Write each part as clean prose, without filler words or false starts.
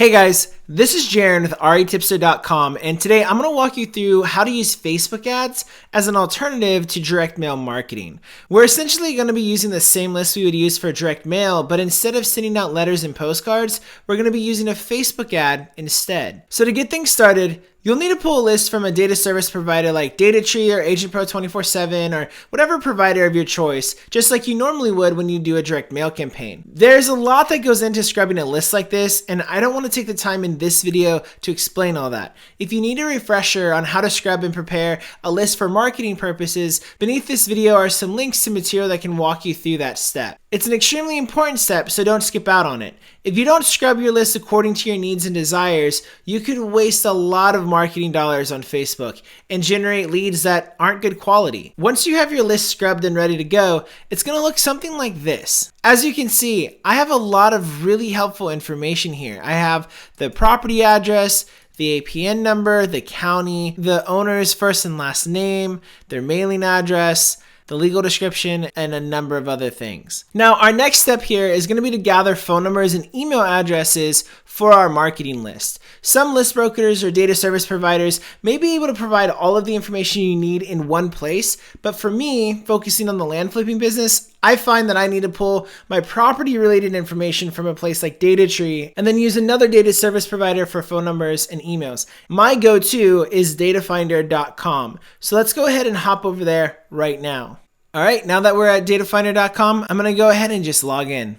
Hey guys, this is Jaron with retipster.com, and today I'm going to walk you through how to use Facebook ads as an alternative to direct mail marketing. We're essentially going to be using the same list we would use for direct mail, but instead of sending out letters and postcards, we're going to be using a Facebook ad instead. So to get things started, you'll need to pull a list from a data service provider like DataTree or Agent Pro 24/7 or whatever provider of your choice, just like you normally would when you do a direct mail campaign. There's a lot that goes into scrubbing a list like this, and I don't want to take the time in this video to explain all that. If you need a refresher on how to scrub and prepare a list for marketing purposes, beneath this video are some links to material that can walk you through that step. It's an extremely important step, so don't skip out on it. If you don't scrub your list according to your needs and desires, you could waste a lot of marketing dollars on Facebook and generate leads that aren't good quality. Once you have your list scrubbed and ready to go, it's going to look something like this. As you can see, I have a lot of really helpful information here. I have the property address, the APN number, the county, the owner's first and last name, their mailing address, the legal description, and a number of other things. Now, our next step here is going to be to gather phone numbers and email addresses for our marketing list. Some list brokers or data service providers may be able to provide all of the information you need in one place, but for me, focusing on the land flipping business, I find that I need to pull my property related information from a place like DataTree and then use another data service provider for phone numbers and emails. My go-to is datafinder.com. So let's go ahead and hop over there right now. All right, now that we're at datafinder.com, I'm going to go ahead and just log in.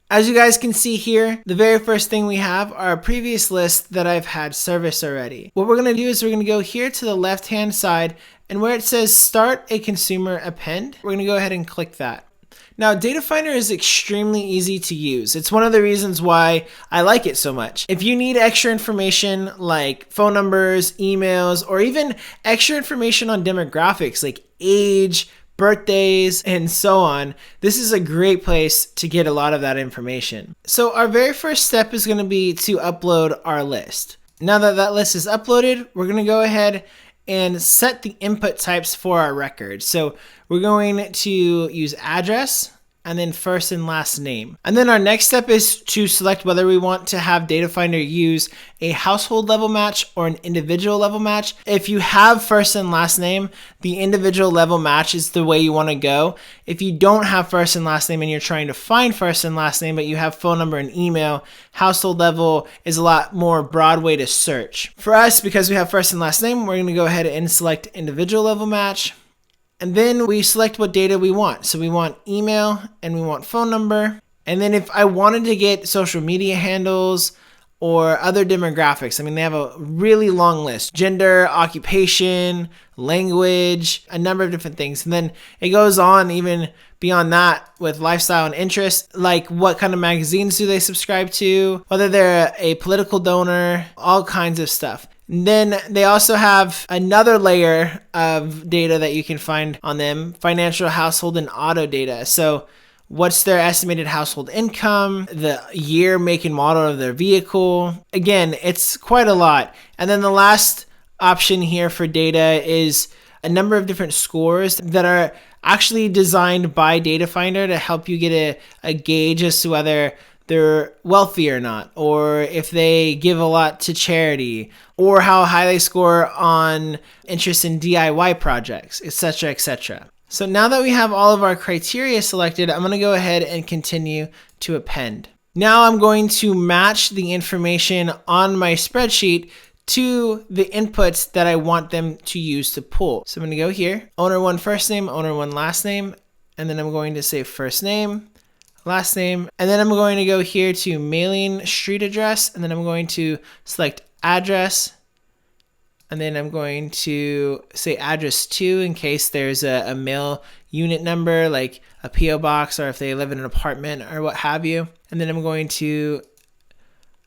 As you guys can see here, the very first thing we have are a previous list that I've had service already. What we're going to do is we're going to go here to the left-hand side, and where it says Start a Consumer Append, we're going to go ahead and click that. Now, Data Finder is extremely easy to use. It's one of the reasons why I like it so much. If you need extra information like phone numbers, emails, or even extra information on demographics like age, birthdays, and so on, this is a great place to get a lot of that information. So our very first step is going to be to upload our list. Now that that list is uploaded, we're going to go ahead and set the input types for our record. So we're going to use address and then first and last name. And then our next step is to select whether we want to have Data Finder use a household level match or an individual level match. If you have first and last name, the individual level match is the way you want to go. If you don't have first and last name and you're trying to find first and last name, but you have phone number and email, household level is a lot more broad way to search. For us, because we have first and last name, we're going to go ahead and select individual level match. And then we select what data we want. So we want email and we want phone number. And then if I wanted to get social media handles or other demographics, I mean, they have a really long list: gender, occupation, language, a number of different things. And then it goes on even beyond that with lifestyle and interests, like what kind of magazines do they subscribe to, whether they're a political donor, all kinds of stuff. And then they also have another layer of data that you can find on them: financial, household, and auto data. So what's their estimated household income, the year, make, and model of their vehicle. Again, it's quite a lot. And then the last option here for data is a number of different scores that are actually designed by Data Finder to help you get a gauge as to whether they're wealthy or not, or if they give a lot to charity, or how high they score on interest in DIY projects, etc., etc. So now that we have all of our criteria selected, I'm going to go ahead and continue to append. Now I'm going to match the information on my spreadsheet to the inputs that I want them to use to pull. So I'm going to go here, owner one first name, owner one last name, and then I'm going to say first name, last name, and then I'm going to go here to mailing street address, and then I'm going to select address, and then I'm going to say address 2 in case there's a mail unit number like a PO box, or if they live in an apartment or what have you. And then I'm going to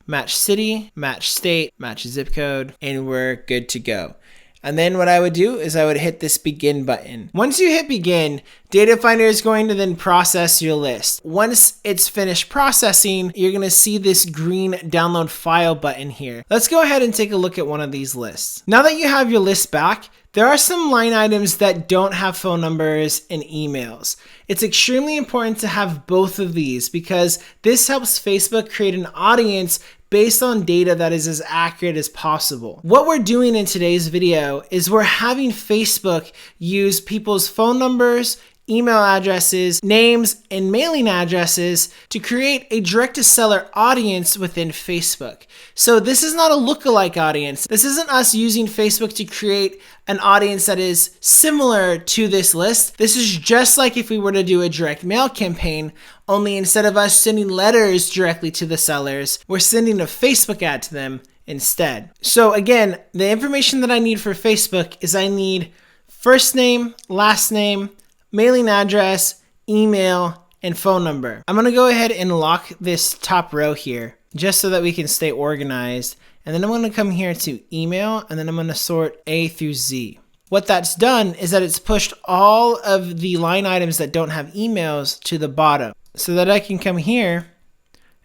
match city, match state, match zip code, and we're good to go. And then what I would do is I would hit this begin button. Once you hit begin, Data Finder is going to then process your list. Once it's finished processing, you're going to see this green download file button here. Let's go ahead and take a look at one of these lists. Now that you have your list back, there are some line items that don't have phone numbers and emails. It's extremely important to have both of these because this helps Facebook create an audience based on data that is as accurate as possible. What we're doing in today's video is we're having Facebook use people's phone numbers, email addresses, names, and mailing addresses to create a direct-to-seller audience within Facebook. So this is not a lookalike audience. This isn't us using Facebook to create an audience that is similar to this list. This is just like if we were to do a direct mail campaign, only instead of us sending letters directly to the sellers, we're sending a Facebook ad to them instead. So again, the information that I need for Facebook is I need first name, last name, mailing address, email, and phone number. I'm gonna go ahead and lock this top row here just so that we can stay organized. And then I'm gonna come here to email, and then I'm gonna sort A through Z. What that's done is that it's pushed all of the line items that don't have emails to the bottom so that I can come here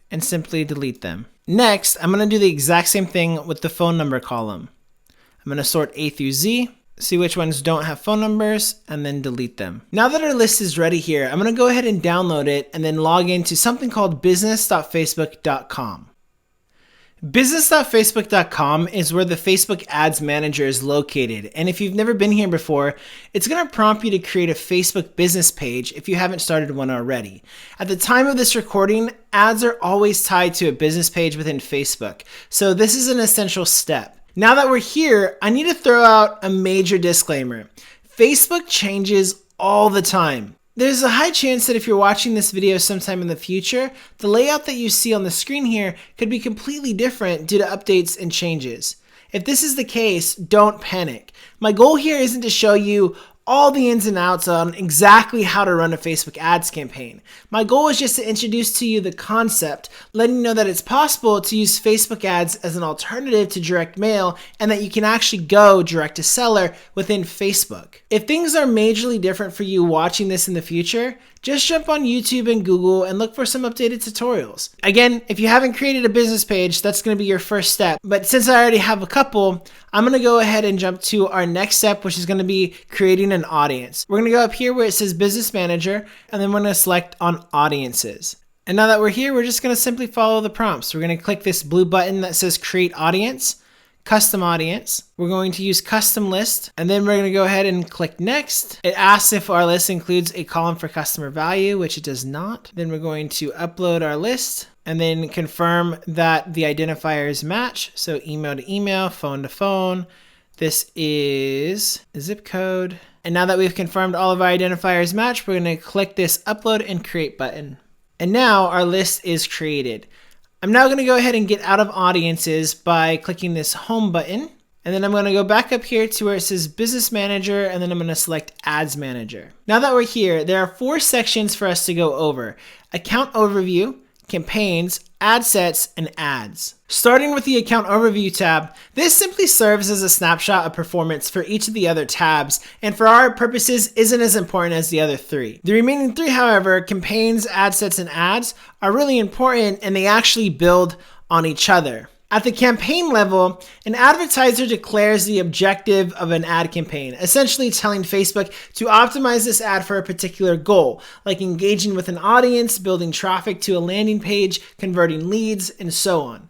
and simply delete them. Next, I'm gonna do the exact same thing with the phone number column. I'm gonna sort A through Z, see which ones don't have phone numbers, and then delete them. Now that our list is ready here, I'm gonna go ahead and download it and then log into something called business.facebook.com. Business.facebook.com is where the Facebook Ads Manager is located. And if you've never been here before, it's gonna prompt you to create a Facebook business page if you haven't started one already. At the time of this recording, ads are always tied to a business page within Facebook. So this is an essential step. Now that we're here, I need to throw out a major disclaimer. Facebook changes all the time. There's a high chance that if you're watching this video sometime in the future, the layout that you see on the screen here could be completely different due to updates and changes. If this is the case, don't panic. My goal here isn't to show you all the ins and outs on exactly how to run a Facebook ads campaign. My goal is just to introduce to you the concept, letting you know that it's possible to use Facebook ads as an alternative to direct mail and that you can actually go direct to seller within Facebook. If things are majorly different for you watching this in the future, just jump on YouTube and Google and look for some updated tutorials. Again, if you haven't created a business page, that's going to be your first step. But since I already have a couple, I'm going to go ahead and jump to our next step, which is going to be creating an audience. We're going to go up here where it says Business Manager, and then we're going to select on Audiences. And now that we're here, we're just going to simply follow the prompts. We're going to click this blue button that says Create Audience, Custom Audience. We're going to use Custom List, and then we're going to go ahead and click Next. It asks if our list includes a column for customer value, which it does not. Then we're going to upload our list and then confirm that the identifiers match. So email to email, phone to phone. This is zip code. And now that we've confirmed all of our identifiers match, we're going to click this Upload and Create button. And now our list is created. I'm now going to go ahead and get out of Audiences by clicking this Home button. And then I'm going to go back up here to where it says Business Manager, and then I'm going to select Ads Manager. Now that we're here, there are 4 sections for us to go over: Account Overview, Campaigns, Ad Sets, and Ads. Starting with the Account Overview tab, this simply serves as a snapshot of performance for each of the other tabs, and for our purposes isn't as important as the other 3. The remaining 3, however, Campaigns, Ad Sets, and Ads, are really important, and they actually build on each other. At the campaign level, an advertiser declares the objective of an ad campaign, essentially telling Facebook to optimize this ad for a particular goal, like engaging with an audience, building traffic to a landing page, converting leads, and so on.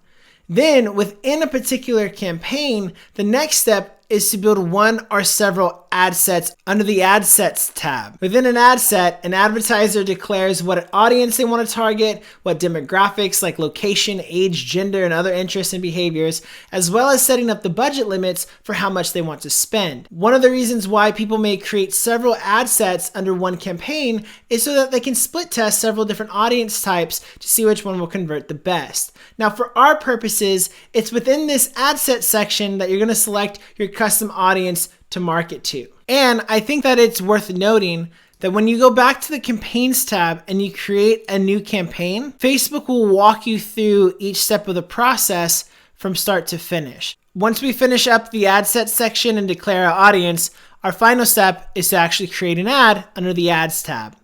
Then, within a particular campaign, the next step is to build one or several ad sets under the Ad Sets tab. Within an ad set, an advertiser declares what audience they want to target, what demographics like location, age, gender, and other interests and behaviors, as well as setting up the budget limits for how much they want to spend. One of the reasons why people may create several ad sets under one campaign is so that they can split test several different audience types to see which one will convert the best. Now, for our purposes, it's within this ad set section that you're going to select your custom audience to market to. And I think that it's worth noting that when you go back to the Campaigns tab and you create a new campaign, Facebook will walk you through each step of the process from start to finish. Once we finish up the ad set section and declare our audience, our final step is to actually create an ad under the Ads tab.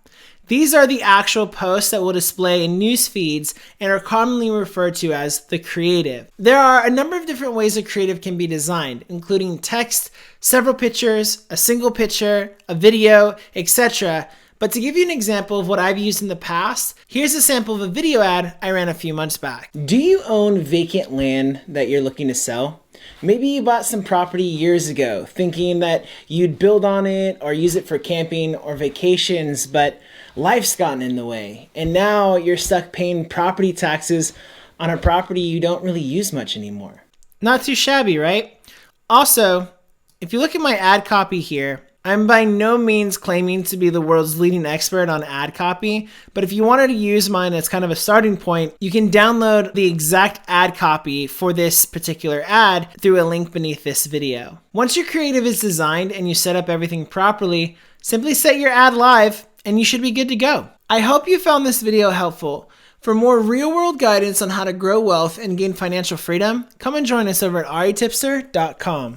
These are the actual posts that will display in news feeds and are commonly referred to as the creative. There are a number of different ways a creative can be designed, including text, several pictures, a single picture, a video, etc. But to give you an example of what I've used in the past, here's a sample of a video ad I ran a few months back. Do you own vacant land that you're looking to sell? Maybe you bought some property years ago thinking that you'd build on it or use it for camping or vacations, but life's gotten in the way. And now you're stuck paying property taxes on a property you don't really use much anymore. Not too shabby, right? Also, if you look at my ad copy here, I'm by no means claiming to be the world's leading expert on ad copy, but if you wanted to use mine as kind of a starting point, you can download the exact ad copy for this particular ad through a link beneath this video. Once your creative is designed and you set up everything properly, simply set your ad live and you should be good to go. I hope you found this video helpful. For more real-world guidance on how to grow wealth and gain financial freedom, come and join us over at aritipster.com.